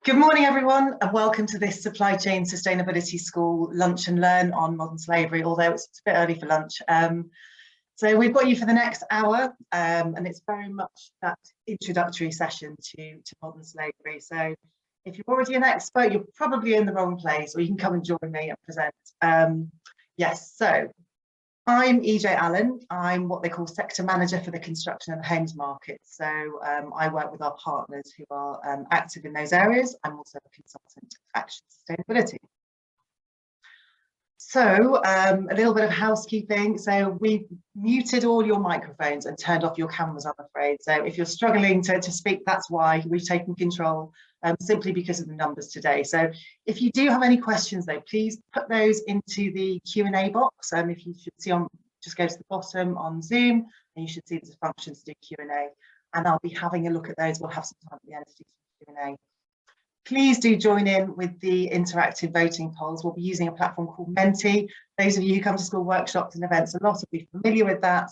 Good morning, everyone, and welcome to this Supply Chain Sustainability School Lunch and Learn on modern slavery, although it's a bit early for lunch. So we've got you for the next hour, and it's very much that introductory session to modern slavery. So if you're already an expert, you're probably in the wrong place, or you can come and join me and present. Yes, so I'm EJ Allen. I'm what they call sector manager for the construction and homes market. So I work with our partners who are active in those areas. I'm also a consultant for Action Sustainability. So a little bit of housekeeping. So we've muted all your microphones and turned off your cameras, I'm afraid. So if you're struggling to speak, that's why we've taken control, simply because of the numbers today. So if you do have any questions, though, please put those into the Q&A box. If you should see just go to the bottom on Zoom, and you should see there's a function to do Q&A. And I'll be having a look at those. We'll have some time at the end to do some Q&A. Please do join in with the interactive voting polls. We'll be using a platform called Menti. Those of you who come to school workshops and events a lot will be familiar with that.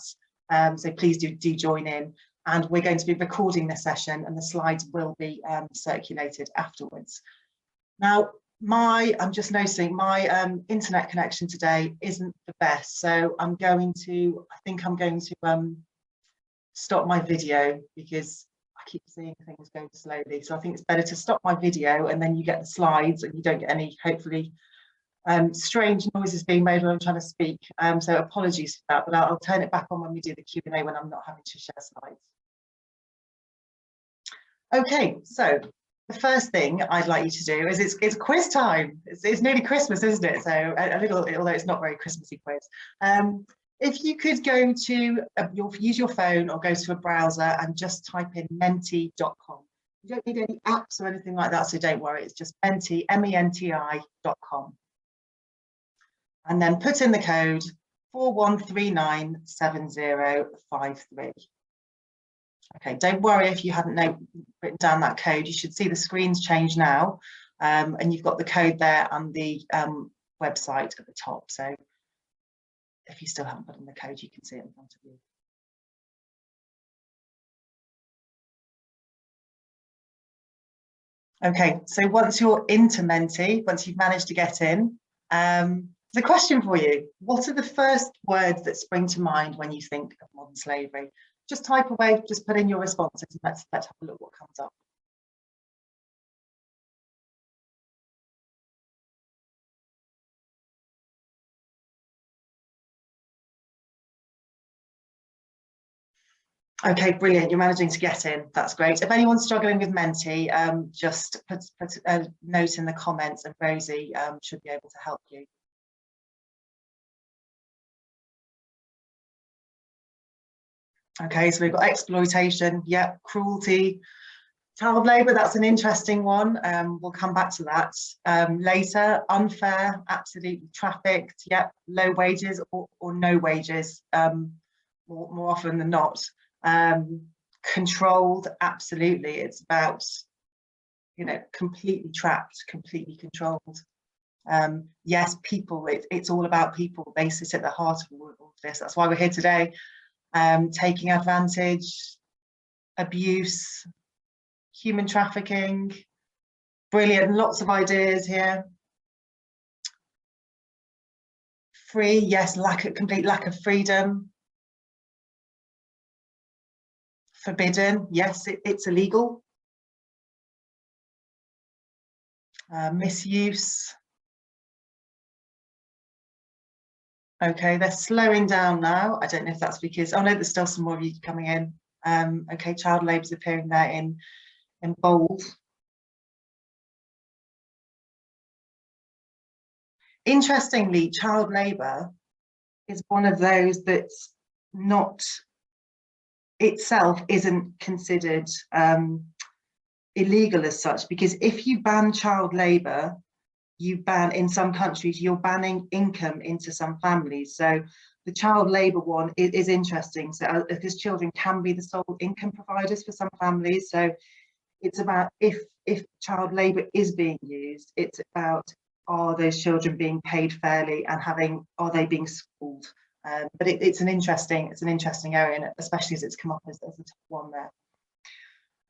So please do join in. And we're going to be recording this session, and the slides will be circulated afterwards. Now, I'm just noticing my internet connection today isn't the best. So I think I'm going to stop my video because I keep seeing things going slowly. So I think it's better to stop my video, and then you get the slides and you don't get any, hopefully, strange noises being made when I'm trying to speak. So apologies for that, but I'll turn it back on when we do the Q&A when I'm not having to share slides. Okay, so the first thing I'd like you to do is it's quiz time. It's nearly Christmas, isn't it? So a little, although it's not very Christmassy quiz. If you could go to, use your phone or go to a browser and just type in menti.com. You don't need any apps or anything like that, so don't worry. It's just menti, menti.com. And then put in the code 41397053. Okay, don't worry if you hadn't written down that code. You should see the screens change now, and you've got the code there and the website at the top. So if you still haven't put in the code, you can see it in front of you. Okay, so once you're into Menti, once you've managed to get in, there's a question for you. What are the first words that spring to mind when you think of modern slavery? Just type away, just put in your responses, and let's have a look what comes up. Okay, brilliant. You're managing to get in. That's great. If anyone's struggling with Menti, just put a note in the comments, and Rosie should be able to help you. Okay, so we've got exploitation, yep, cruelty, child labour, that's an interesting one. We'll come back to that later. Unfair, absolutely. Trafficked, yep, low wages or no wages, more often than not. Controlled, absolutely. It's about, completely trapped, completely controlled. Yes, people, it's all about people. They sit at the heart of all of this. That's why we're here today. Taking advantage, abuse, human trafficking. Brilliant, lots of ideas here. Free, yes, complete lack of freedom. Forbidden, yes, it's illegal. Misuse. Okay, they're slowing down now. I don't know if that's because, oh no, there's still some more of you coming in. Okay, child labour is appearing there in bold. Interestingly, child labour is one of those that's not itself isn't considered illegal as such, because if you ban child labour, in some countries, you're banning income into some families. So the child labour one is interesting. So because children can be the sole income providers for some families. So it's about if child labour is being used, it's about, are those children being paid fairly and are they being schooled? But it's an interesting area, and especially as it's come up as the top one there.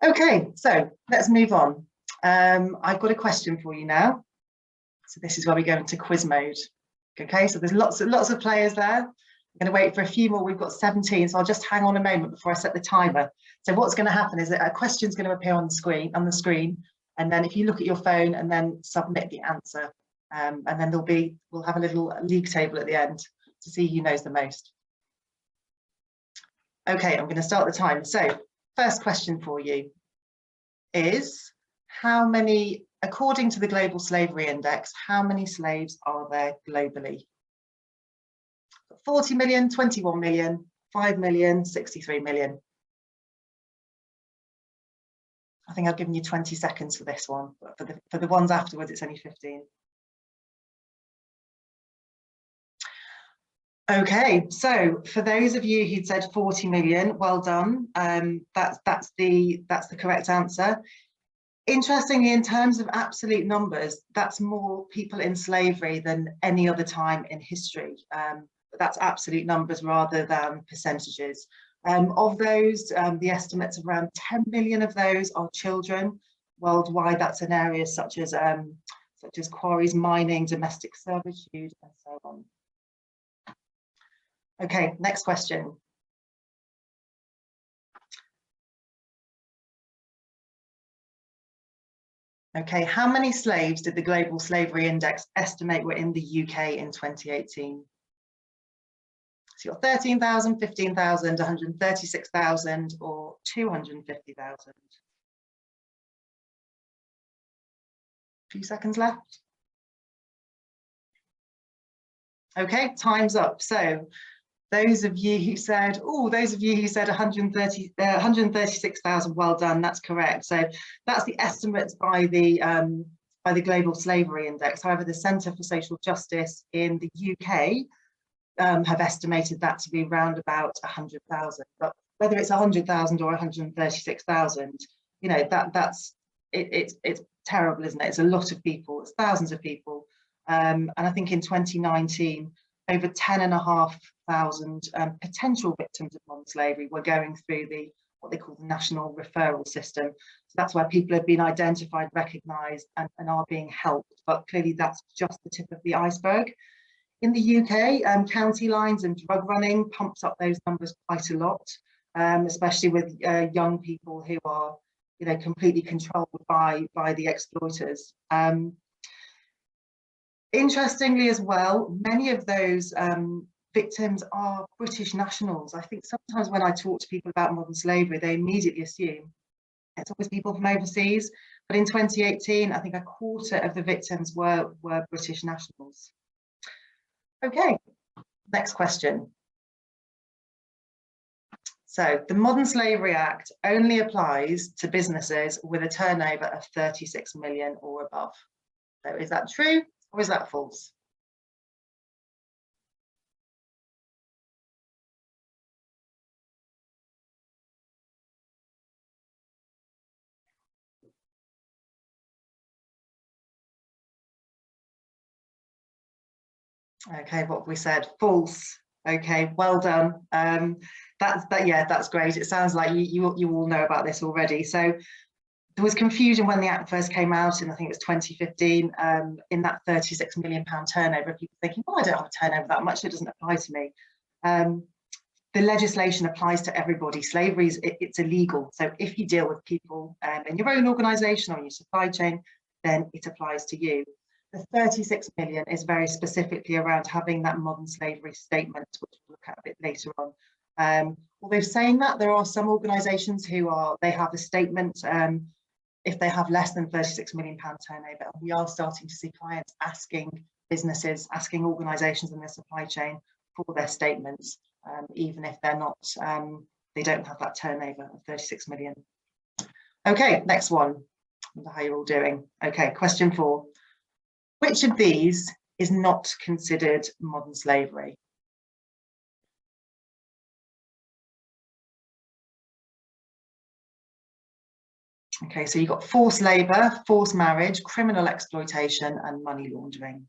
Okay, so let's move on. I've got a question for you now. So this is where we go into quiz mode. Okay, so there's lots of players there. I'm going to wait for a few more. We've got 17, so I'll just hang on a moment before I set the timer. So what's going to happen is that a question's going to appear on the screen, and then if you look at your phone and then submit the answer, and then we'll have a little league table at the end to see who knows the most. Okay, I'm going to start the timer. So first question for you is, how many, according to the Global Slavery Index, how many slaves are there globally? 40 million, 21 million, 5 million, 63 million. I think I've given you 20 seconds for this one, but for the ones afterwards, it's only 15. Okay, so for those of you who'd said 40 million, well done. That's the correct answer. Interestingly, in terms of absolute numbers, that's more people in slavery than any other time in history. But that's absolute numbers rather than percentages. Of those, the estimates of around 10 million of those are children. Worldwide, that's in areas such as quarries, mining, domestic servitude, and so on. Okay, next question. Okay, how many slaves did the Global Slavery Index estimate were in the UK in 2018? So you've got 13,000, 15,000, 136,000 or 250,000. Few seconds left. Okay, time's up. So those of you who said 136,000, well done, that's correct. So that's the estimates by the Global Slavery Index. However, the Centre for Social Justice in the UK have estimated that to be around about 100,000. But whether it's 100,000 or 136,000, you know, it's terrible, isn't it? It's a lot of people, it's thousands of people. And I think in 2019, over 10,500 potential victims of modern slavery were going through what they call the national referral system. So that's where people have been identified, recognised, and are being helped. But clearly, that's just the tip of the iceberg. In the UK, county lines and drug running pumps up those numbers quite a lot, especially with young people who are, you know, completely controlled by the exploiters. Interestingly as well, many of those victims are British nationals. I think sometimes when I talk to people about modern slavery, they immediately assume it's always people from overseas. But in 2018, I think a quarter of the victims were British nationals. Okay, next question. So the Modern Slavery Act only applies to businesses with a turnover of 36 million or above. So is that true or is that false? Okay, what have we said? False. Okay, well done. That's great. It sounds like you all know about this already. So there was confusion when the Act first came out, and I think it was 2015, in that £36 million turnover. People thinking, oh, I don't have a turnover that much, so it doesn't apply to me. The legislation applies to everybody. Slavery it's illegal. So if you deal with people in your own organisation or in your supply chain, then it applies to you. The 36 million is very specifically around having that modern slavery statement, which we'll look at a bit later on. Although saying that, there are some organisations who have a statement if they have less than £36 million turnover. And we are starting to see clients asking businesses, asking organisations in their supply chain for their statements, even if they're not, they don't have that turnover of 36 million. Okay, next one. I wonder how you're all doing. Okay, question 4. Which of these is not considered modern slavery? Okay, so you've got forced labour, forced marriage, criminal exploitation, and money laundering.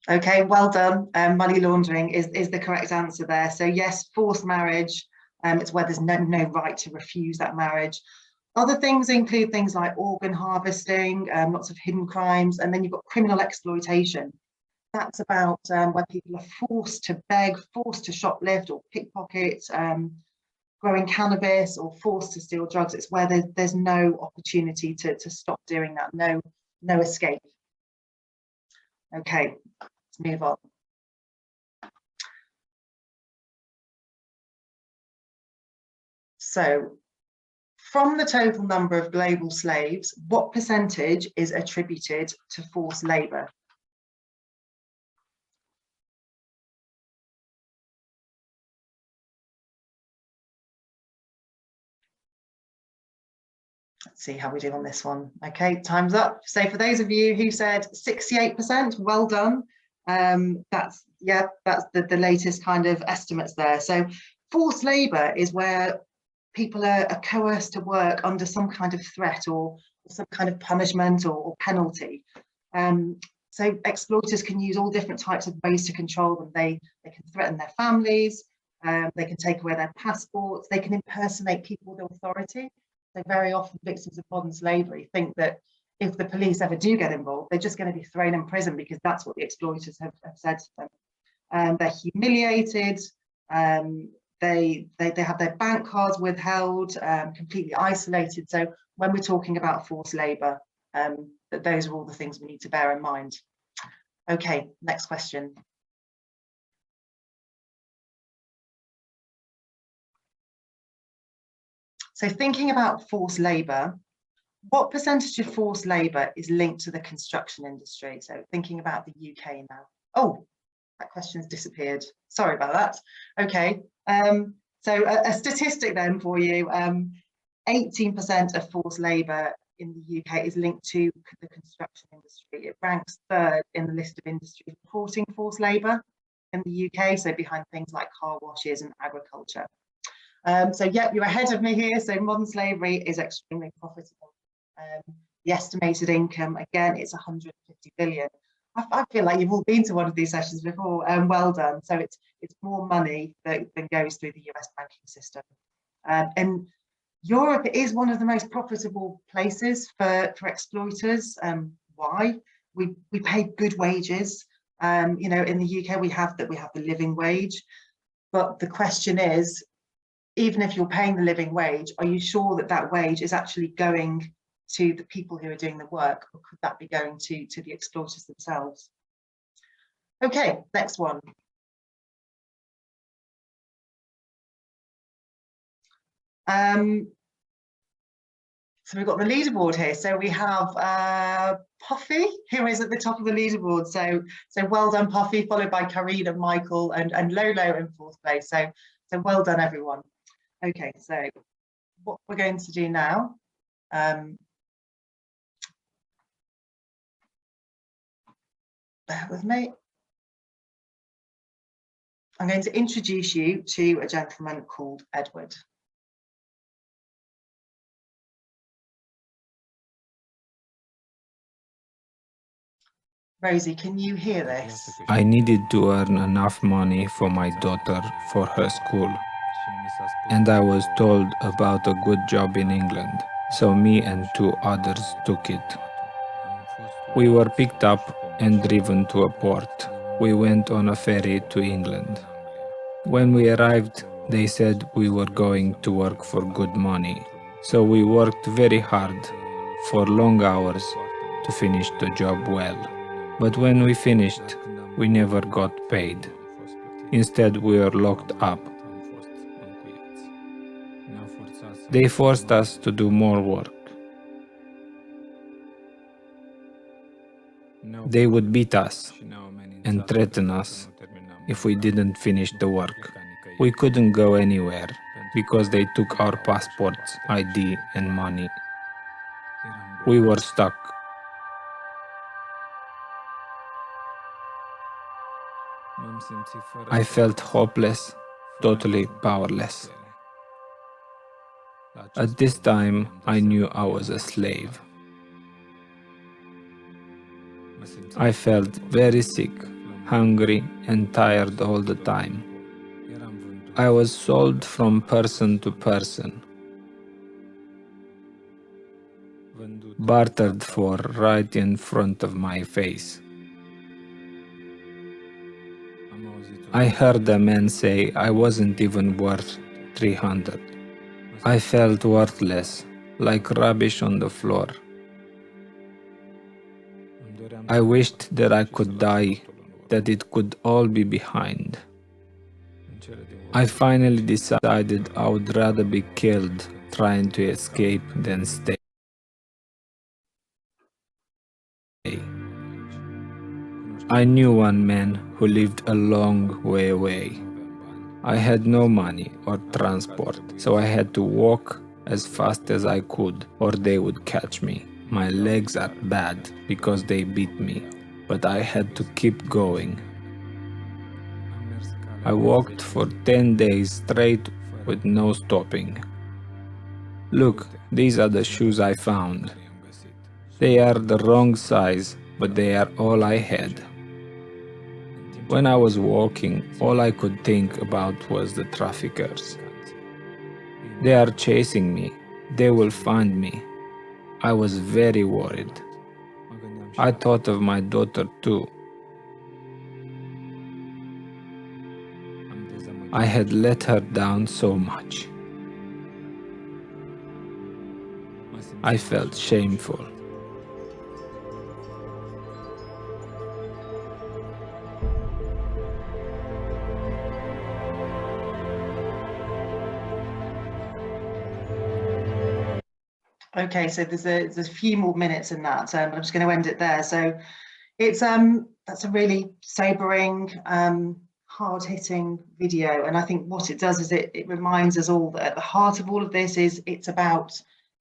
Okay, well done. Money laundering is the correct answer there. So yes, forced marriage, it's where there's no right to refuse that marriage. Other things include things like organ harvesting, lots of hidden crimes, and then you've got criminal exploitation. That's about where people are forced to beg, forced to shoplift or pickpocket, growing cannabis or forced to steal drugs. It's where there's no opportunity to stop doing that, no escape. Okay, let's move on. So, from the total number of global slaves, what percentage is attributed to forced labour? Let's see how we do on this one. Okay, time's up. So for those of you who said 68%, well done. That's the latest kind of estimates there. So forced labour is where people are coerced to work under some kind of threat or some kind of punishment or penalty. So exploiters can use all different types of ways to control them. They can threaten their families, they can take away their passports, they can impersonate people with authority. So very often victims of modern slavery think that if the police ever do get involved, they're just going to be thrown in prison because that's what the exploiters have said to them. They're humiliated, they have their bank cards withheld, completely isolated. So when we're talking about forced labour, that those are all the things we need to bear in mind. Okay, next question. So thinking about forced labour, what percentage of forced labour is linked to the construction industry? So thinking about the UK now. Oh, that question's disappeared. Sorry about that. Okay, so a statistic then for you. 18% of forced labour in the UK is linked to the construction industry. It ranks third in the list of industries reporting forced labour in the UK, so behind things like car washes and agriculture. So yeah, you're ahead of me here. So modern slavery is extremely profitable. The estimated income, again, it's 150 billion. I feel like you've all been to one of these sessions before. Well done. So it's more money than goes through the US banking system. And Europe is one of the most profitable places for exploiters. Why? We pay good wages. You know, in the UK we have the living wage, but the question is, even if you're paying the living wage, are you sure that that wage is actually going to the people who are doing the work, or could that be going to the exploiters themselves? Okay, next one. So we've got the leaderboard here. So we have Puffy, who is at the top of the leaderboard. So well done, Puffy, followed by Karina, Michael, and Lolo in fourth place. So well done, everyone. Okay, so what we're going to do now, bear with me. I'm going to introduce you to a gentleman called Edward. Rosie, can you hear this? I needed to earn enough money for my daughter for her school, and I was told about a good job in England, so me and two others took it. We were picked up and driven to a port. We went on a ferry to England. When we arrived, they said we were going to work for good money, so we worked very hard for long hours to finish the job well. But when we finished, we never got paid. Instead, we were locked up. They forced us to do more work. They would beat us and threaten us if we didn't finish the work. We couldn't go anywhere because they took our passports, ID, and money. We were stuck. I felt hopeless, totally powerless. At this time, I knew I was a slave. I felt very sick, hungry and tired all the time. I was sold from person to person, bartered for right in front of my face. I heard a man say I wasn't even worth 300. I felt worthless, like rubbish on the floor. I wished that I could die, that it could all be behind. I finally decided I would rather be killed trying to escape than stay. I knew one man who lived a long way away. I had no money or transport, so I had to walk as fast as I could or they would catch me. My legs are bad because they beat me, but I had to keep going. I walked for 10 days straight with no stopping. Look, these are the shoes I found. They are the wrong size, but they are all I had. When I was walking, all I could think about was the traffickers. They are chasing me. They will find me. I was very worried. I thought of my daughter too. I had let her down so much. I felt shameful. Okay, so there's a few more minutes in that, but I'm just going to end it there. So it's that's a really sobering, hard-hitting video, and I think what it does is it reminds us all that at the heart of all of this is it's about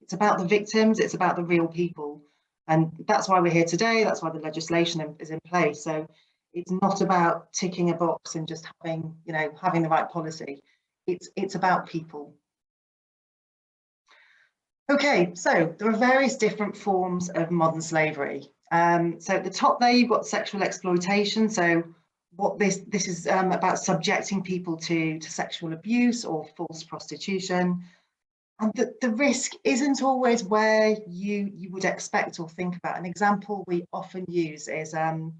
the victims, it's about the real people, and that's why we're here today. That's why the legislation is in place. So it's not about ticking a box and just having the right policy. It's about people. Okay, so there are various different forms of modern slavery. So at the top there, you've got sexual exploitation. So what this is about subjecting people to sexual abuse or forced prostitution. And the risk isn't always where you would expect or think about. An example we often use is on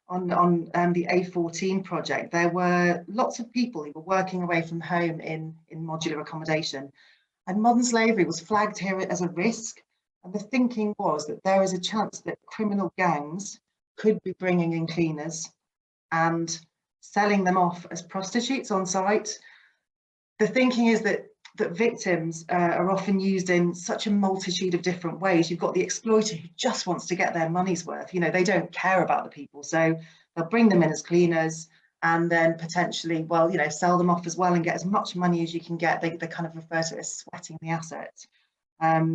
the A14 project. There were lots of people who were working away from home in modular accommodation. And modern slavery was flagged here as a risk. And the thinking was that there is a chance that criminal gangs could be bringing in cleaners and selling them off as prostitutes on site. The thinking is that victims are often used in such a multitude of different ways. You've got the exploiter who just wants to get their money's worth. They don't care about the people. So they'll bring them in as cleaners, and then potentially, sell them off as well and get as much money as you can get. They kind of refer to it as sweating the asset.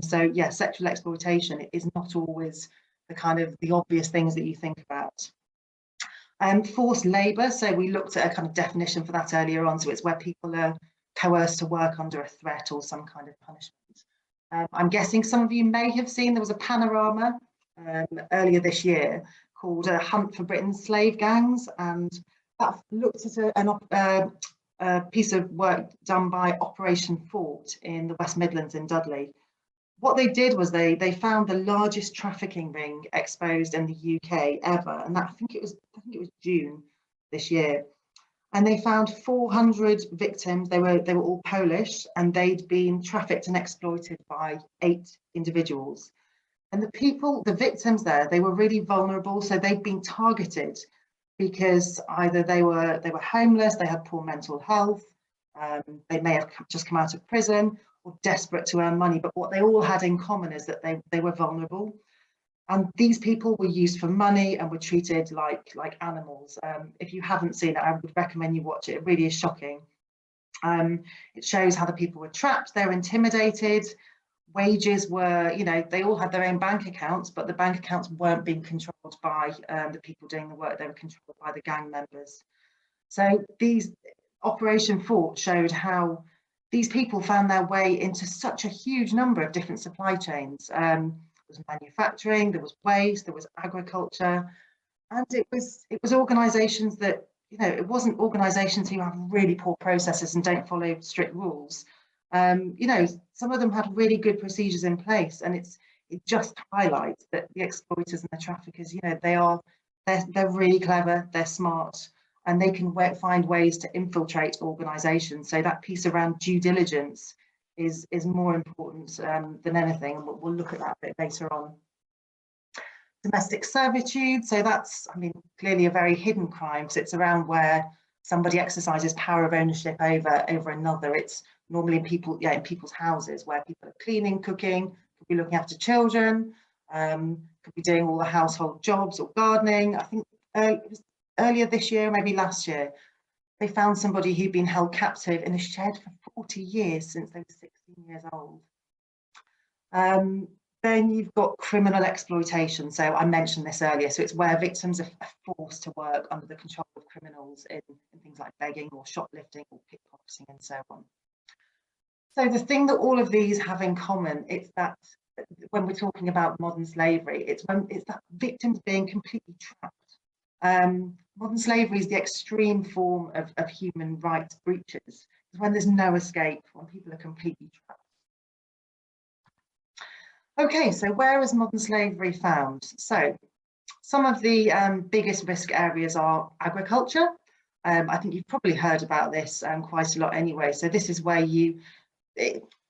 So yeah, sexual exploitation is not always the obvious things that you think about. Forced labour, so we looked at a kind of definition for that earlier on. So it's where people are coerced to work under a threat or some kind of punishment. I'm guessing some of you may have seen there was a panorama earlier this year called Hunt for Britain's Slave Gangs, and that looked at a piece of work done by Operation Fort in the West Midlands in Dudley. What they did was they found the largest trafficking ring exposed in the UK ever, and I think it was June this year. And they found 400 victims. They were all Polish, and they'd been trafficked and exploited by 8 individuals. And the victims there, they were really vulnerable. So they'd been targeted because either they were homeless, they had poor mental health, they may have just come out of prison or desperate to earn money. But what they all had in common is that they were vulnerable. And these people were used for money and were treated like animals. If you haven't seen it, I would recommend you watch it. It really is shocking. It shows how the people were trapped, they're intimidated. Wages were, they all had their own bank accounts, but the bank accounts weren't being controlled by the people doing the work. They were controlled by the gang members. So these Operation Fort showed how these people found their way into such a huge number of different supply chains. There was manufacturing, there was waste, there was agriculture, And it was organisations that, you know, it wasn't organisations who have really poor processes and don't follow strict rules. You know, some of them had really good procedures in place, and it just highlights that the exploiters and the traffickers, you know, they're really clever, they're smart, and they can find ways to infiltrate organisations. So that piece around due diligence is more important than anything, and we'll look at that a bit later on. Domestic servitude, so that's, I mean, clearly a very hidden crime, because it's around where somebody exercises power of ownership over another. It's normally in people's houses, where people are cleaning, cooking, could be looking after children, could be doing all the household jobs or gardening. I think it was earlier this year, maybe last year, they found somebody who'd been held captive in a shed for 40 years since they were 16 years old. Then you've got criminal exploitation. So I mentioned this earlier. So it's where victims are forced to work under the control of criminals in things like begging or shoplifting or pickpocketing and so on. So the thing that all of these have in common is that when we're talking about modern slavery, it's that victims being completely trapped. Modern slavery is the extreme form of human rights breaches. It's when there's no escape, when people are completely trapped. Okay, so where is modern slavery found? So some of the biggest risk areas are agriculture. I think you've probably heard about this quite a lot anyway. So this is where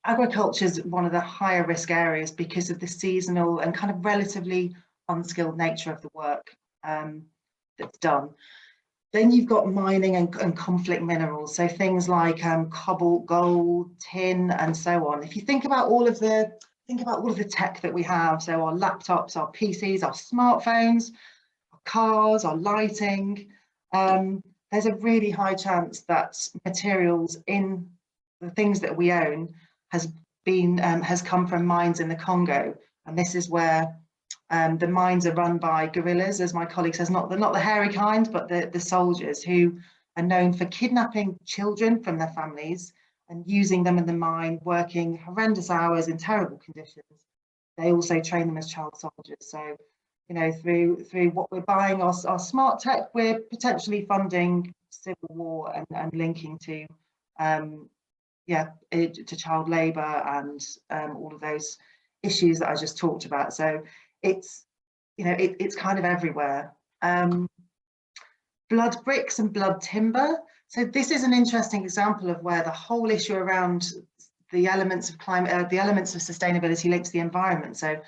agriculture is one of the higher risk areas because of the seasonal and kind of relatively unskilled nature of the work that's done. Then you've got mining and conflict minerals, so things like cobalt, gold, tin, and so on. If you think about all of the tech that we have, so our laptops, our PCs, our smartphones, our cars, our lighting, there's a really high chance that materials in the things that we own has come from mines in the Congo, and this is where the mines are run by guerrillas, as my colleague says, they're not the hairy kind, but the soldiers who are known for kidnapping children from their families and using them in the mine, working horrendous hours in terrible conditions. They also train them as child soldiers. So, you know, through what we're buying, our smart tech, we're potentially funding civil war and linking to child labour and all of those issues that I just talked about. So it's, you know, it's kind of everywhere. Blood bricks and blood timber. So this is an interesting example of where the whole issue around the elements of climate, the elements of sustainability linked to the environment. So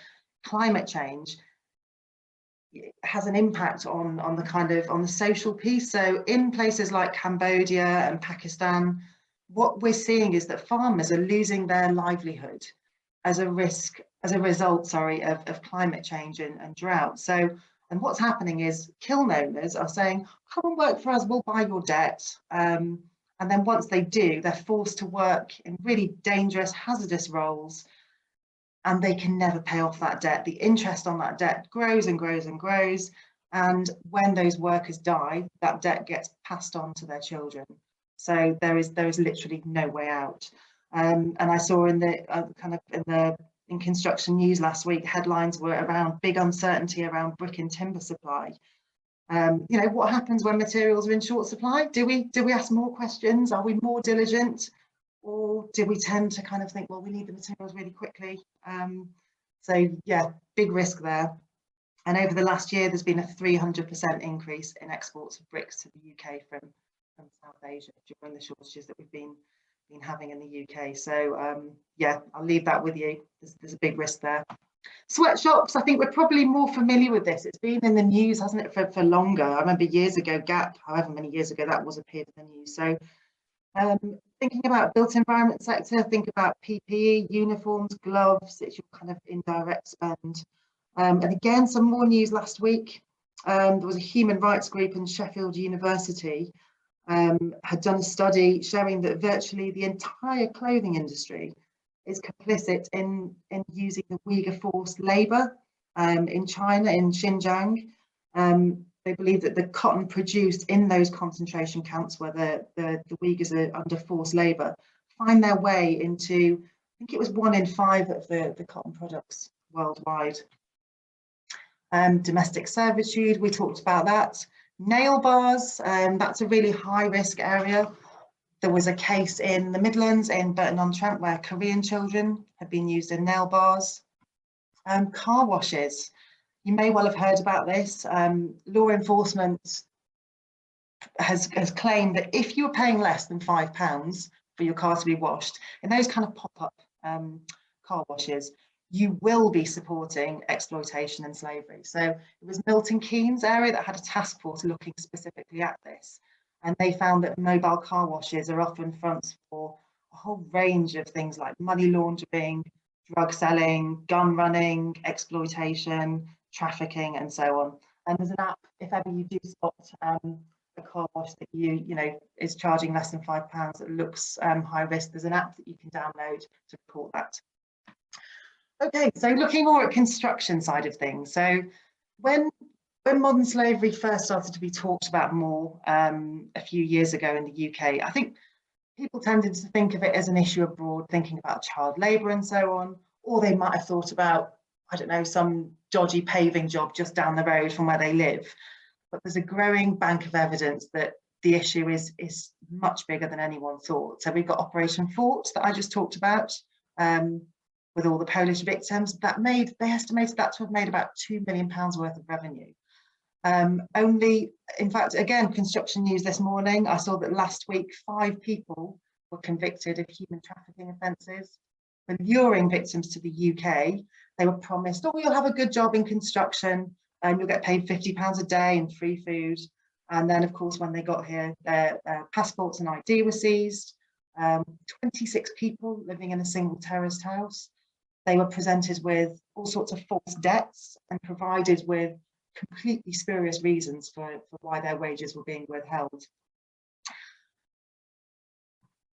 climate change has an impact on the social piece. So in places like Cambodia and Pakistan, what we're seeing is that farmers are losing their livelihood as a result of climate change and drought. So, and what's happening is kiln owners are saying, come and work for us, we'll buy your debt. And then once they do, they're forced to work in really dangerous, hazardous roles, and they can never pay off that debt. The interest on that debt grows and grows and grows. And when those workers die, that debt gets passed on to their children. So there is literally no way out. And I saw in construction news last week, headlines were around big uncertainty around brick and timber supply. You know, what happens when materials are in short supply? Do we ask more questions? Are we more diligent? Or do we tend to kind of think, well, we need the materials really quickly? So yeah, big risk there. And over the last year, there's been a 300% increase in exports of bricks to the UK from South Asia during the shortages that we've been having in the UK. So yeah, I'll leave that with you. There's a big risk there. Sweatshops, I think we're probably more familiar with this. It's been in the news, hasn't it, for longer. I remember years ago, Gap, however many years ago that was, appeared in the news. So thinking about built environment sector, think about PPE, uniforms, gloves, it's your kind of indirect spend. And again, some more news last week. There was a human rights group in Sheffield University had done a study showing that virtually the entire clothing industry is complicit in using the Uyghur forced labour in China, in Xinjiang. They believe that the cotton produced in those concentration camps where the Uyghurs are under forced labour find their way into, I think it was 1 in 5 of the cotton products worldwide. Domestic servitude, we talked about that. Nail bars, that's a really high risk area. There was a case in the Midlands in Burton-on-Trent where Korean children had been used in nail bars. Car washes, you may well have heard about this. Law enforcement has claimed that if you're paying less than £5 for your car to be washed, in those kind of pop-up car washes, you will be supporting exploitation and slavery. So it was Milton Keynes area that had a task force looking specifically at this. And they found that mobile car washes are often fronts for a whole range of things like money laundering, drug selling, gun running, exploitation, trafficking, and so on. And there's an app, if ever you do spot a car wash that you know is charging less than £5 that looks high risk, there's an app that you can download to report that. Okay, so looking more at construction side of things. So when modern slavery first started to be talked about more a few years ago in the UK, I think people tended to think of it as an issue abroad, thinking about child labour and so on, or they might have thought about, I don't know, some dodgy paving job just down the road from where they live. But there's a growing bank of evidence that the issue is much bigger than anyone thought. So we've got Operation Fort that I just talked about, with all the Polish victims, they estimated that to have made about £2 million worth of revenue. In fact, again, construction news this morning, I saw that last week 5 people were convicted of human trafficking offences. For luring victims to the UK, they were promised, oh, you'll have a good job in construction and you'll get paid £50 a day and free food. And then, of course, when they got here, their passports and ID were seized. 26 people living in a single terraced house. They were presented with all sorts of false debts and provided with completely spurious reasons for why their wages were being withheld.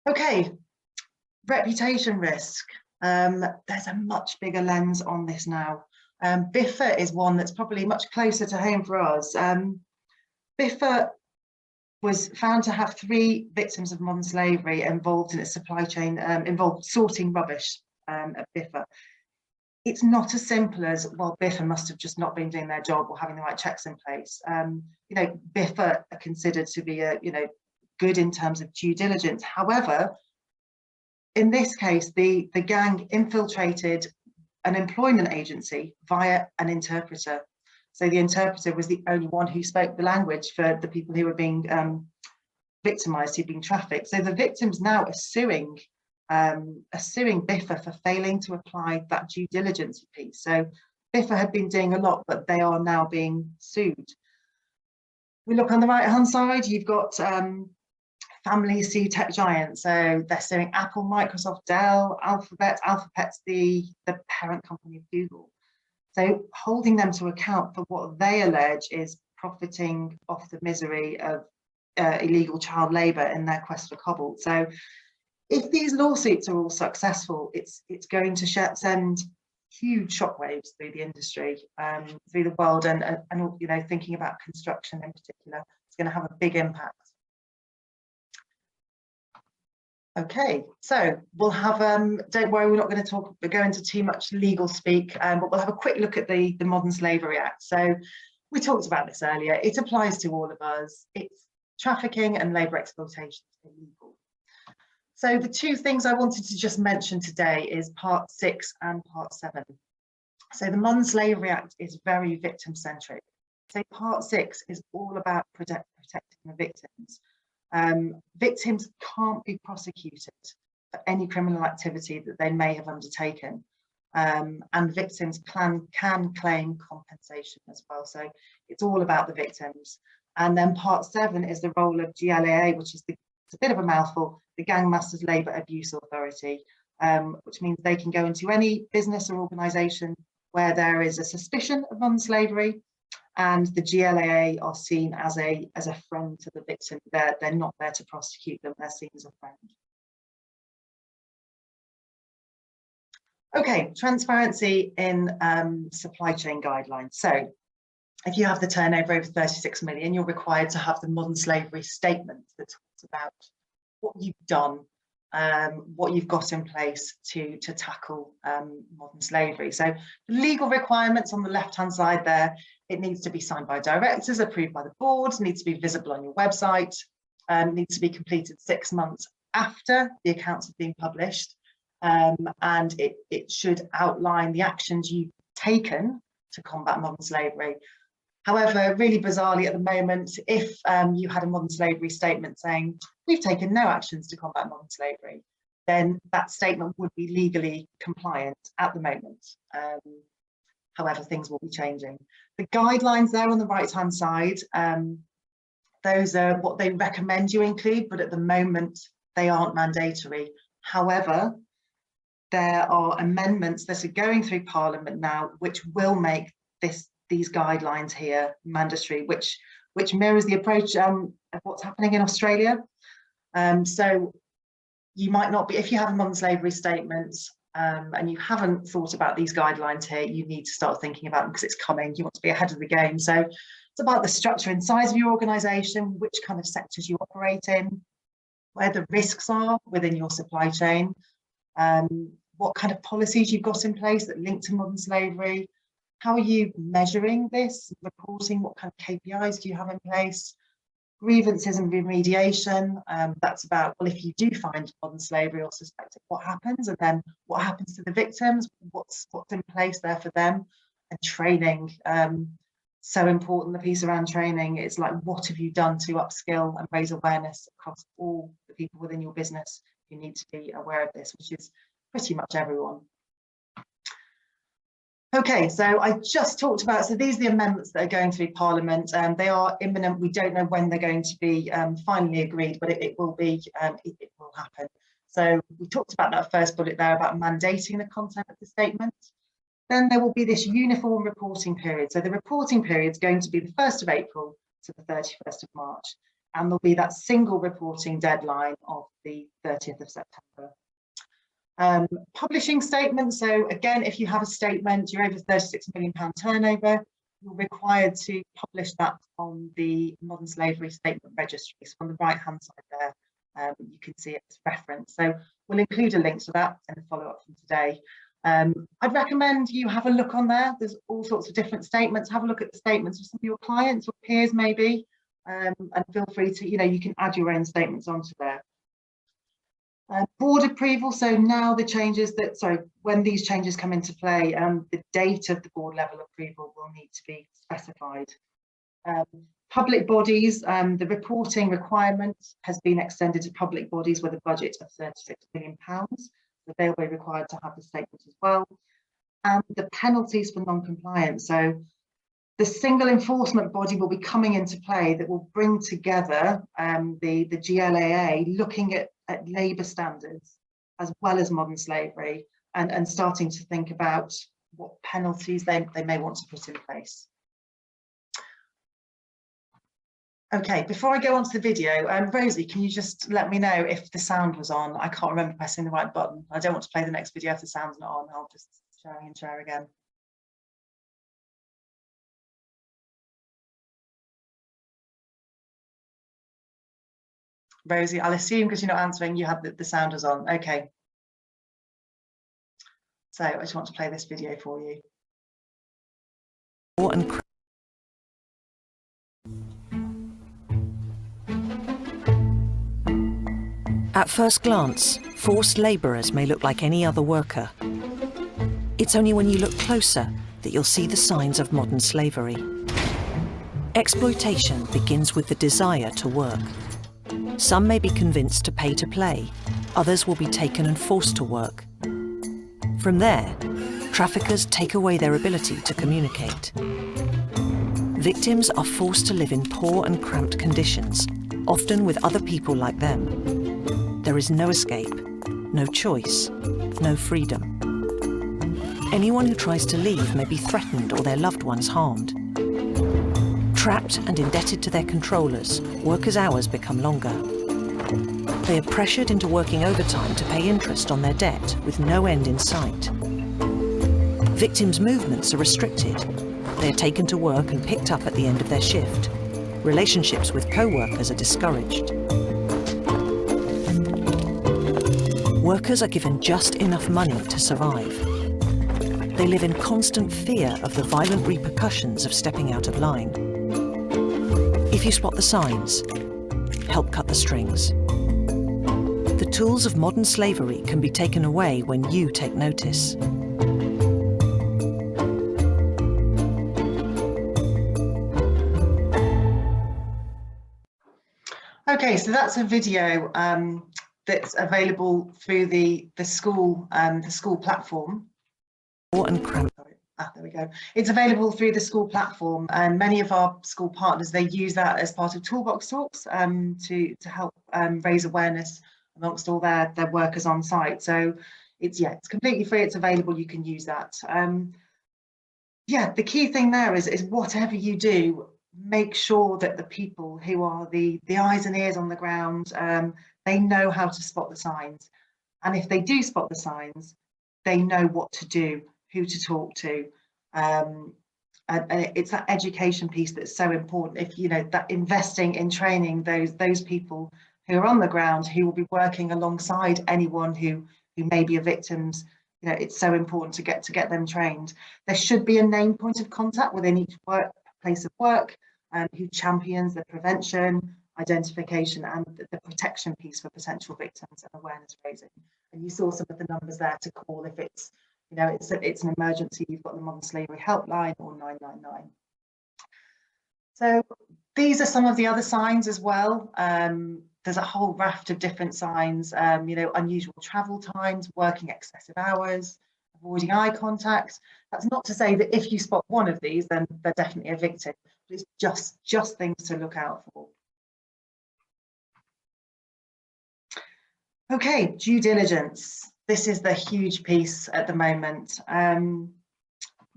Okay, reputation risk. There's a much bigger lens on this now. Biffa is one that's probably much closer to home for us. Biffa was found to have 3 victims of modern slavery involved in its supply chain, involved sorting rubbish at Biffa. It's not as simple as, well, Biffa must have just not been doing their job or having the right checks in place. You know, Biffa are considered to be good in terms of due diligence. However, in this case, the gang infiltrated an employment agency via an interpreter. So the interpreter was the only one who spoke the language for the people who were being victimised, who'd been trafficked. So the victims now are suing Biffa for failing to apply that due diligence piece. So Biffa had been doing a lot, but they are now being sued. We look on the right hand side, you've got families sue tech giants. So they're suing Apple, Microsoft, Dell, Alphabet. Alphabet's the parent company of Google. So holding them to account for what they allege is profiting off the misery of illegal child labour in their quest for cobalt. So if these lawsuits are all successful, it's going to send huge shockwaves through the industry, through the world, and you know, thinking about construction in particular, it's going to have a big impact. Okay, so we'll have, don't worry, we're not going to go into too much legal speak, but we'll have a quick look at the Modern Slavery Act. So we talked about this earlier. It applies to all of us. It's trafficking and labour exploitation is illegal. So the 2 things I wanted to just mention today is Part 6 and Part 7. So the Modern Slavery Act is very victim-centric. So Part 6 is all about protecting the victims. Victims can't be prosecuted for any criminal activity that they may have undertaken. And victims can claim compensation as well. So it's all about the victims. And then Part 7 is the role of GLAA, which is it's a bit of a mouthful, the Gang Masters Labour Abuse Authority, which means they can go into any business or organisation where there is a suspicion of modern slavery, and the GLAA are seen as a friend to the victim. They're not there to prosecute them, they're seen as a friend. Okay, transparency in supply chain guidelines. So if you have the turnover over 36 million, you're required to have the modern slavery statement that talks about what you've done what you've got in place to tackle modern slavery. So the legal requirements on the left-hand side there, it needs to be signed by directors, approved by the board, needs to be visible on your website, needs to be completed 6 months after the accounts have been published, and it should outline the actions you've taken to combat modern slavery. However, really bizarrely at the moment, if you had a modern slavery statement saying, we've taken no actions to combat modern slavery, then that statement would be legally compliant at the moment. However, things will be changing. The guidelines there on the right-hand side, those are what they recommend you include, but at the moment, they aren't mandatory. However, there are amendments that are going through Parliament now, which will make these guidelines here mandatory, which mirrors the approach of what's happening in Australia. So you might not be, if you have a modern slavery statement and you haven't thought about these guidelines here, you need to start thinking about them because it's coming. You want to be ahead of the game. So it's about the structure and size of your organisation, which kind of sectors you operate in, where the risks are within your supply chain, what kind of policies you've got in place that link to modern slavery. How are you measuring this, reporting? What kind of KPIs do you have in place? Grievances and remediation, that's about, well, if you do find modern slavery or suspect it, what happens? And then what happens to the victims? What's in place there for them? And training, so important, the piece around training. It's like, what have you done to upskill and raise awareness across all the people within your business who need to be aware of this, which is pretty much everyone. Okay, so I just talked about, so these are the amendments that are going through Parliament. They are imminent. We don't know when they're going to be finally agreed, but it will be, it will happen. So we talked about that first bullet there about mandating the content of the statement. Then there will be this uniform reporting period. So the reporting period is going to be the 1st of April to the 31st of March. And there'll be that single reporting deadline of the 30th of September. Publishing statements. So again, if you have a statement, you're over £36 million turnover, you're required to publish that on the Modern Slavery Statement Registry. So on the right-hand side there, you can see its reference. So we'll include a link to that in the follow-up from today. I'd recommend you have a look on there. There's all sorts of different statements. Have a look at the statements of some of your clients or peers maybe, and feel free to, you can add your own statements onto there. Board approval, so now the changes that, when these changes come into play, the date of the board level approval will need to be specified. Public bodies, the reporting requirement has been extended to public bodies with a budget of £36 million, so they'll be required to have the statement as well. And the penalties for non-compliance, so the single enforcement body will be coming into play that will bring together the GLAA, looking at labour standards as well as modern slavery, and starting to think about what penalties they may want to put in place. Okay, before I go on to the video, Rosie, can you just let me know if the sound was on? I can't remember pressing the right button. I don't want to play the next video if the sound's not on. I'll just share again. Rosie, I'll assume because you're not answering, you have the sound was on. Okay. So I just want to play this video for you. At first glance, forced labourers may look like any other worker. It's only when you look closer that you'll see the signs of modern slavery. Exploitation begins with the desire to work. Some may be convinced to pay to play, others will be taken and forced to work. From there, traffickers take away their ability to communicate. Victims are forced to live in poor and cramped conditions, often with other people like them. There is no escape, no choice, no freedom. Anyone who tries to leave may be threatened or their loved ones harmed. Trapped and indebted to their controllers, workers' hours become longer. They are pressured into working overtime to pay interest on their debt with no end in sight. Victims' movements are restricted. They are taken to work and picked up at the end of their shift. Relationships with co-workers are discouraged. Workers are given just enough money to survive. They live in constant fear of the violent repercussions of stepping out of line. If you spot the signs, help cut the strings. The tools of modern slavery can be taken away when you take notice. Okay, so that's a video that's available through the school platform. And cramp. There we go. It's available through the school platform, and many of our school partners, they use that as part of Toolbox Talks to help raise awareness amongst all their workers on site. So it's completely free. It's available. You can use that. The key thing there is whatever you do, make sure that the people who are the eyes and ears on the ground, they know how to spot the signs. And if they do spot the signs, they know what to do, who to talk to. And it's that education piece that's so important. If that investing in training those people who are on the ground, who will be working alongside anyone who may be a victims, it's so important to get them trained. There should be a name point of contact within each place of work, who champions the prevention, identification and the protection piece for potential victims and awareness raising. And you saw some of the numbers there to call if it's it's an emergency. You've got the Modern Slavery Helpline or 999. So these are some of the other signs as well. There's a whole raft of different signs, unusual travel times, working excessive hours, avoiding eye contact. That's not to say that if you spot one of these, then they're definitely a victim, but it's just things to look out for. Okay, due diligence. This is the huge piece at the moment.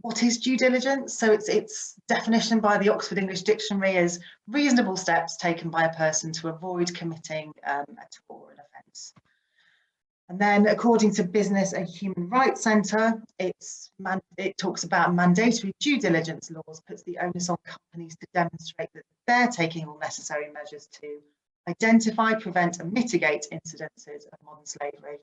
What is due diligence? So its definition by the Oxford English Dictionary is reasonable steps taken by a person to avoid committing a tort or an offence. And then according to Business and Human Rights Centre, it talks about mandatory due diligence laws, puts the onus on companies to demonstrate that they're taking all necessary measures to identify, prevent and mitigate incidences of modern slavery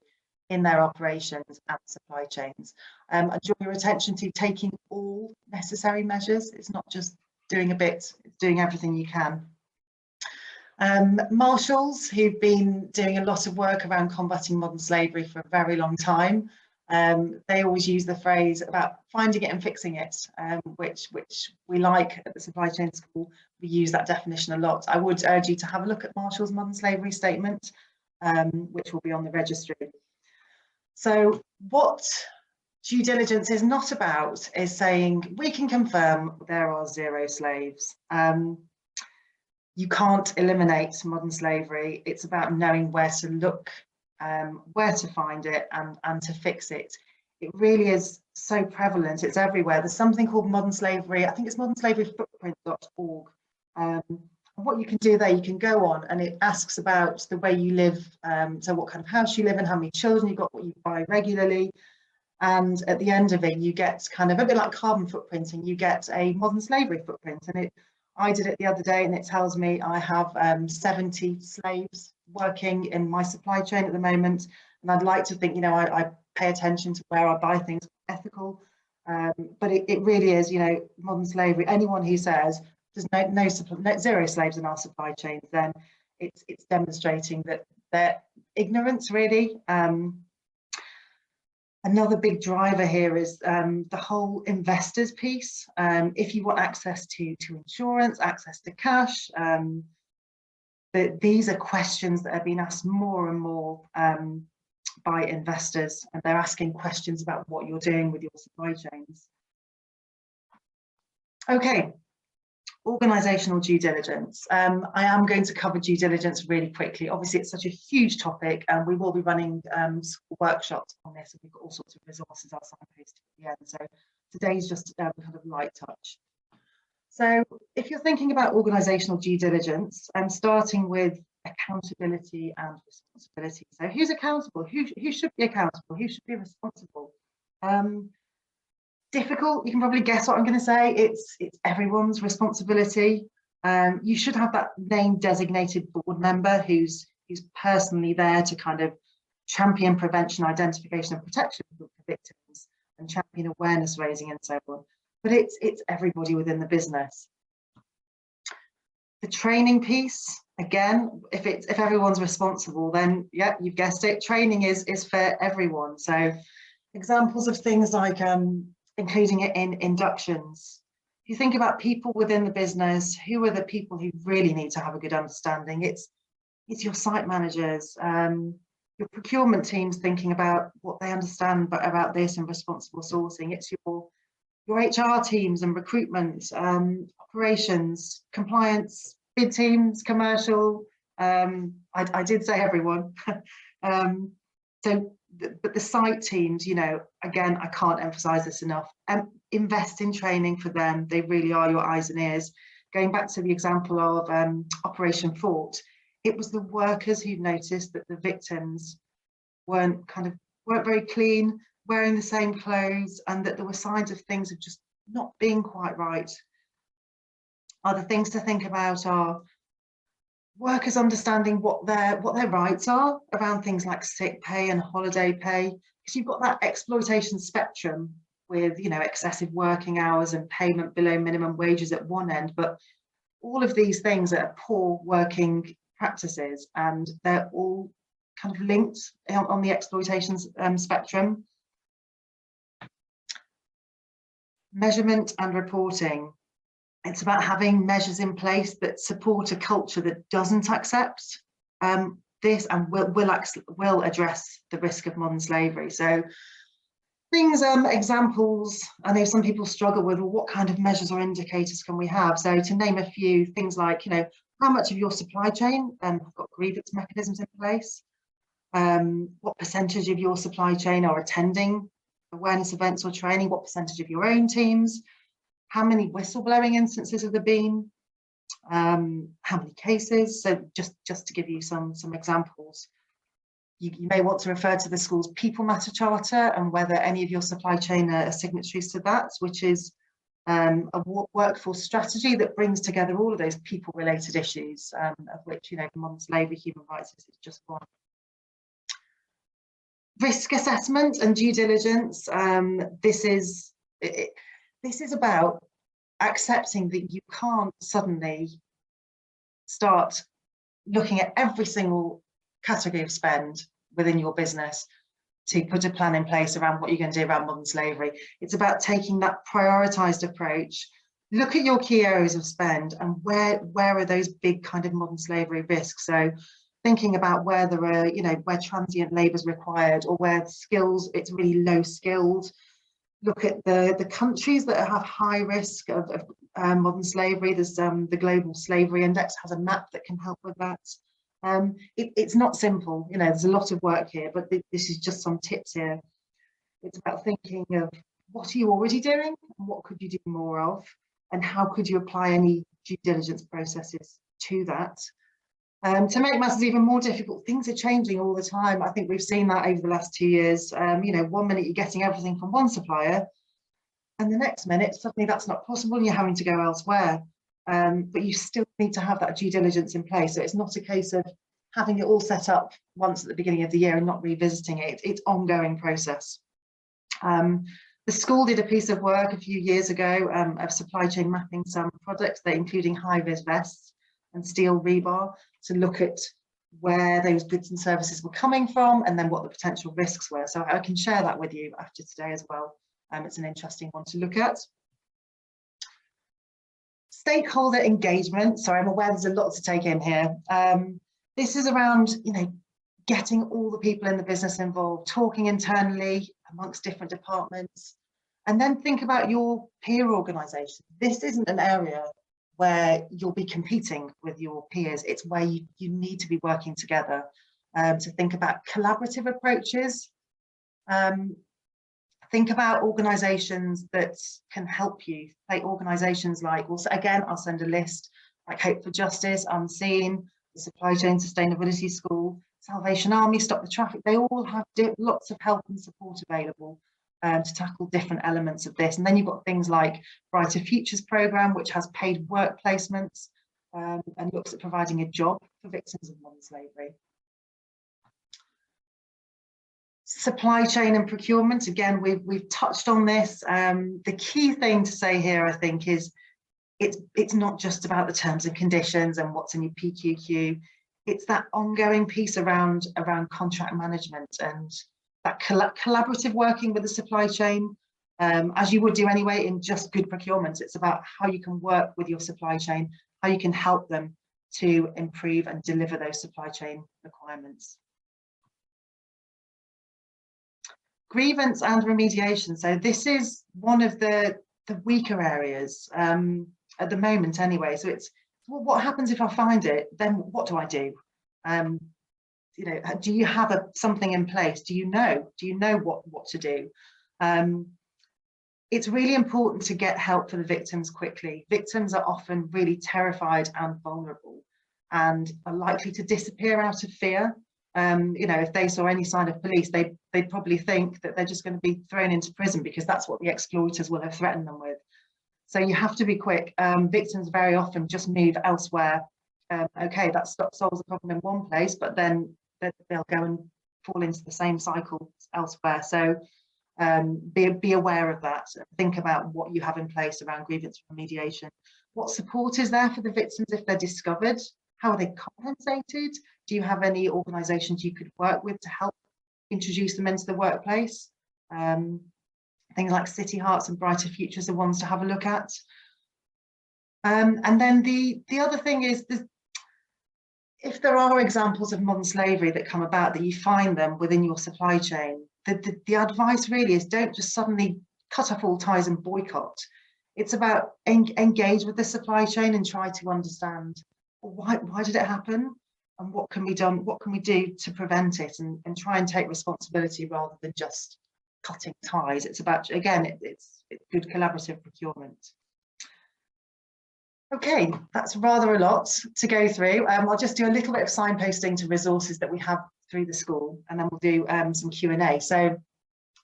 in their operations and supply chains. I draw your attention to taking all necessary measures. It's not just doing a bit, it's doing everything you can. Marshals, who've been doing a lot of work around combating modern slavery for a very long time, they always use the phrase about finding it and fixing it, which we like at the Supply Chain School. We use that definition a lot. I would urge you to have a look at Marshall's Modern Slavery Statement, which will be on the registry. So what due diligence is not about is saying we can confirm there are 0 slaves. You can't eliminate modern slavery. It's about knowing where to look, where to find it and to fix it. It really is so prevalent. It's everywhere. There's something called modern slavery. I think it's modernslaveryfootprint.org. What you can do there, you can go on and it asks about the way you live, so what kind of house you live in, how many children you've got, what you buy regularly, and at the end of it you get kind of a bit like carbon footprinting, you get a modern slavery footprint. And I did it the other day and it tells me I have 70 slaves working in my supply chain at the moment, and I'd like to think I pay attention to where I buy things ethical, but it really is modern slavery. Anyone who says there's no 0 slaves in our supply chains, then it's demonstrating that they're ignorant, really. Another big driver here is the whole investors piece. If you want access to insurance, access to cash, these are questions that are being asked more and more by investors, and they're asking questions about what you're doing with your supply chains. Okay. Organisational due diligence. I am going to cover due diligence really quickly. Obviously, it's such a huge topic, and we will be running school workshops on this, and we've got all sorts of resources I'll signpost at the end. So today's just kind of light touch. So if you're thinking about organisational due diligence, I'm starting with accountability and responsibility. So who's accountable? Who should be accountable? Who should be responsible? Difficult. You can probably guess what I'm going to say. It's everyone's responsibility. You should have that named designated board member who's personally there to kind of champion prevention, identification and protection for victims, and champion awareness raising and so on. But it's everybody within the business. The training piece, again, if everyone's responsible, then yeah, you've guessed it, training is for everyone. So examples of things like including it in inductions. If you think about people within the business, who are the people who really need to have a good understanding? It's your site managers, your procurement teams thinking about what they understand about this and responsible sourcing. It's your HR teams and recruitment, operations, compliance, bid teams, commercial. I did say everyone. But the site teams, you know, again, I can't emphasize this enough. Invest in training for them. They really are your eyes and ears. Going back to the example of Operation Fort, it was the workers who noticed that the victims weren't very clean, wearing the same clothes, and that there were signs of things of just not being quite right. Other things to think about are workers understanding what their rights are around things like sick pay and holiday pay, because you've got that exploitation spectrum with, you know, excessive working hours and payment below minimum wages at one end, but all of these things are poor working practices, and they're all kind of linked on the exploitation spectrum. Measurement and reporting. It's about having measures in place that support a culture that doesn't accept this and will address the risk of modern slavery. So things, examples, I know some people struggle with, well, what kind of measures or indicators can we have? So to name a few, things like, you know, how much of your supply chain have got grievance mechanisms in place? What percentage of your supply chain are attending awareness events or training? What percentage of your own teams? How many whistleblowing instances have there been? How many cases? So just to give you some examples. You may want to refer to the school's People Matter Charter and whether any of your supply chain are signatories to that, which is a workforce strategy that brings together all of those people-related issues, of which, you know, modern slavery, human rights is just one. Risk assessment and due diligence. This is about accepting that you can't suddenly start looking at every single category of spend within your business to put a plan in place around what you're going to do around modern slavery. It's about taking that prioritized approach, look at your key areas of spend and where are those big kind of modern slavery risks. So thinking about where there are, you know, where transient labour is required or where skills, it's really low skilled. Look at the countries that have high risk of modern slavery. There's the Global Slavery Index has a map that can help with that. It's not simple, you know, there's a lot of work here, but this is just some tips here. It's about thinking of what are you already doing and what could you do more of, and how could you apply any due diligence processes to that. To make matters even more difficult, things are changing all the time. I think we've seen that over the last 2 years. You know, 1 minute you're getting everything from one supplier, and the next minute suddenly that's not possible and you're having to go elsewhere. But you still need to have that due diligence in place. So it's not a case of having it all set up once at the beginning of the year and not revisiting it. It's ongoing process. The school did a piece of work a few years ago of supply chain mapping some products, including high-vis vests and steel rebar, to look at where those goods and services were coming from and then what the potential risks were. So I can share that with you after today as well. It's an interesting one to look at. Stakeholder engagement. Sorry, I'm aware there's a lot to take in here. This is around, you know, getting all the people in the business involved, talking internally amongst different departments, and then think about your peer organisation. This isn't an area where you'll be competing with your peers. It's where you need to be working together to think about collaborative approaches. Think about organisations that can help you, like organisations like, also, again, I'll send a list, like Hope for Justice, Unseen, the Supply Chain Sustainability School, Salvation Army, Stop the Traffic. They all have lots of help and support available to tackle different elements of this. And then you've got things like Brighter Futures programme, which has paid work placements and looks at providing a job for victims of modern slavery. Supply chain and procurement, again, we've touched on this. The key thing to say here, I think, is it's not just about the terms and conditions and what's in your PQQ. It's that ongoing piece around contract management and that collaborative working with the supply chain, as you would do anyway in just good procurement. It's about how you can work with your supply chain, how you can help them to improve and deliver those supply chain requirements. Grievance and remediation. So this is one of the weaker areas at the moment anyway. So it's, well, what happens if I find it? Then what do I do? You know, do you have something in place? Do you know what to do? It's really important to get help for the victims quickly. Victims are often really terrified and vulnerable and are likely to disappear out of fear. You know, if they saw any sign of police, they'd probably think that they're just going to be thrown into prison because that's what the exploiters will have threatened them with. So you have to be quick. Victims very often just move elsewhere. Okay, that solves the problem in one place, but then they'll go and fall into the same cycle elsewhere. So be aware of that. Think about what you have in place around grievance remediation. What support is there for the victims if they're discovered? How are they compensated? Do you have any organisations you could work with to help introduce them into the workplace? Things like City Hearts and Brighter Futures are ones to have a look at. And then the other thing is, if there are examples of modern slavery that come about, that you find them within your supply chain, the advice really is, don't just suddenly cut off all ties and boycott. It's about engage with the supply chain and try to understand, well, why did it happen, and what can be done, what can we do to prevent it, and try and take responsibility rather than just cutting ties. It's about, again, it's good collaborative procurement. Okay, that's rather a lot to go through. I'll just do a little bit of signposting to resources that we have through the school, and then we'll do some Q&A. So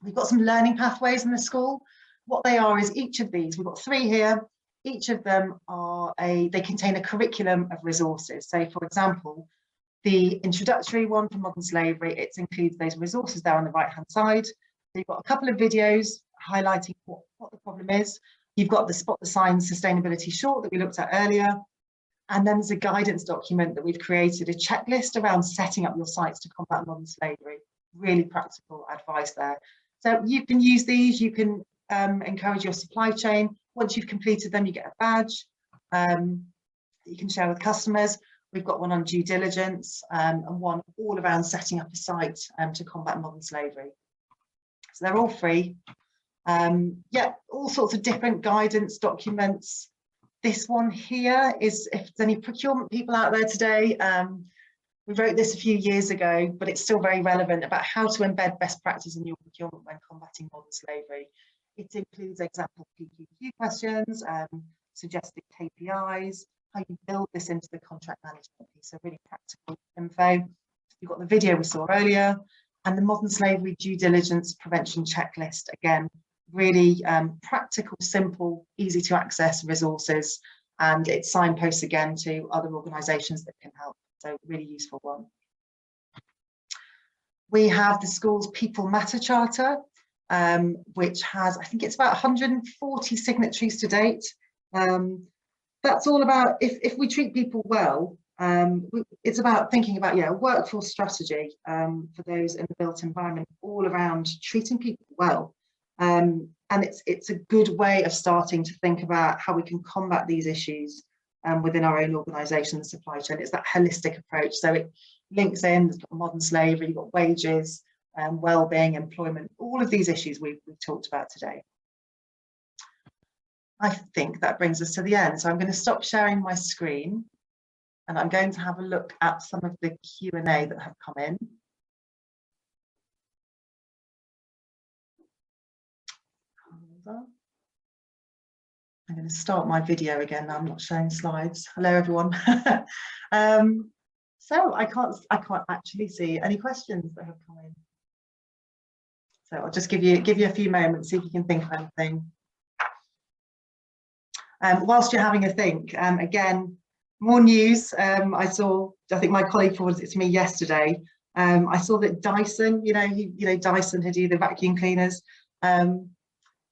we've got some learning pathways in the school. What they are is, each of these, we've got 3 here, each of them are they contain a curriculum of resources. So for example, the introductory one for modern slavery, it includes those resources there on the right hand side. So you've got a couple of videos highlighting what the problem is. You've got the Spot the Signs sustainability short that we looked at earlier. And then there's a guidance document that we've created, a checklist around setting up your sites to combat modern slavery. Really practical advice there. So you can use these, you can encourage your supply chain. Once you've completed them, you get a badge you can share with customers. We've got one on due diligence and one all around setting up a site to combat modern slavery. So they're all free. Yeah, all sorts of different guidance documents. This one here is, if there's any procurement people out there today, we wrote this a few years ago, but it's still very relevant, about how to embed best practice in your procurement when combating modern slavery. It includes example PQQ questions, suggested KPIs, how you build this into the contract management piece, so really practical info. You've got the video we saw earlier, and the modern slavery due diligence prevention checklist. Again, really practical, simple, easy to access resources, and it signposts again to other organisations that can help. So really useful one. We have the school's People Matter Charter, which has, I think it's about 140 signatories to date. That's all about, if we treat people well, it's about thinking about, yeah, workforce strategy for those in the built environment, all around treating people well. And it's a good way of starting to think about how we can combat these issues within our own organisation, the supply chain. It's that holistic approach. So it links in, there's got modern slavery, you've got wages, well-being, employment, all of these issues we've talked about today. I think that brings us to the end. So I'm going to stop sharing my screen, and I'm going to have a look at some of the Q&A that have come in. I'm going to start my video again. I'm not showing slides. Hello, everyone. So I can't actually see any questions that have come in. So I'll just give you a few moments, see if you can think of anything. Whilst you're having a think, again, more news. I think my colleague forwarded it to me yesterday. I saw that Dyson, Dyson who do the vacuum cleaners,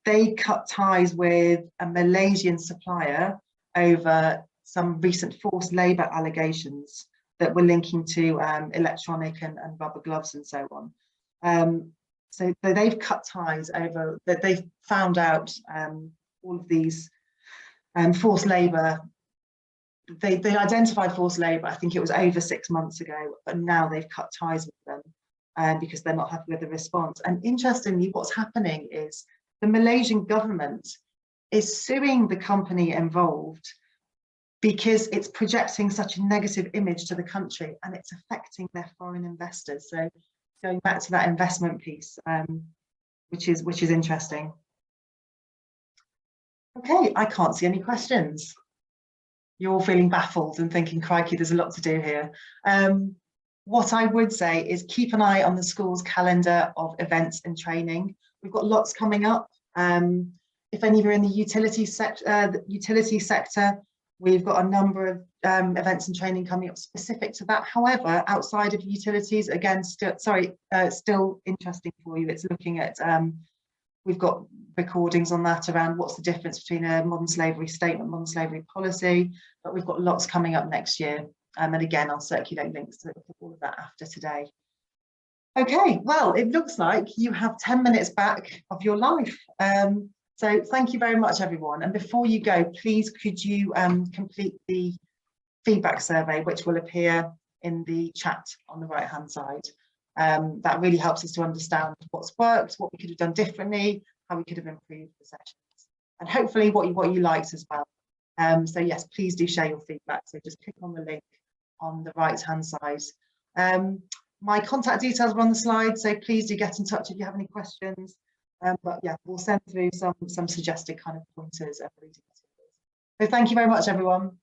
they cut ties with a Malaysian supplier over some recent forced labour allegations that were linking to electronic and rubber gloves and so on. So they've cut ties over that. They've found out all of these forced labour. They identified forced labour, I think it was over 6 months ago, but now they've cut ties with them because they're not happy with the response. And interestingly, what's happening is the Malaysian government is suing the company involved because it's projecting such a negative image to the country and it's affecting their foreign investors. So going back to that investment piece, which is interesting. Okay, I can't see any questions. You're all feeling baffled and thinking, crikey, there's a lot to do here. What I would say is keep an eye on the school's calendar of events and training. We've got lots coming up. If any of you are in the utility sector, we've got a number of events and training coming up specific to that. However, outside of utilities, again, still interesting for you. It's looking at, we've got recordings on that around what's the difference between a modern slavery statement, modern slavery policy, but we've got lots coming up next year. And again, I'll circulate links to all of that after today. Okay, well, it looks like you have 10 minutes back of your life. So thank you very much, everyone. And before you go, please could you complete the feedback survey, which will appear in the chat on the right-hand side. That really helps us to understand what's worked, what we could have done differently, how we could have improved the sessions, and hopefully what you liked as well. So yes, please do share your feedback. So just click on the link on the right-hand side. My contact details are on the slide, so please do get in touch if you have any questions. But yeah, we'll send through some suggested kind of pointers. So thank you very much, everyone.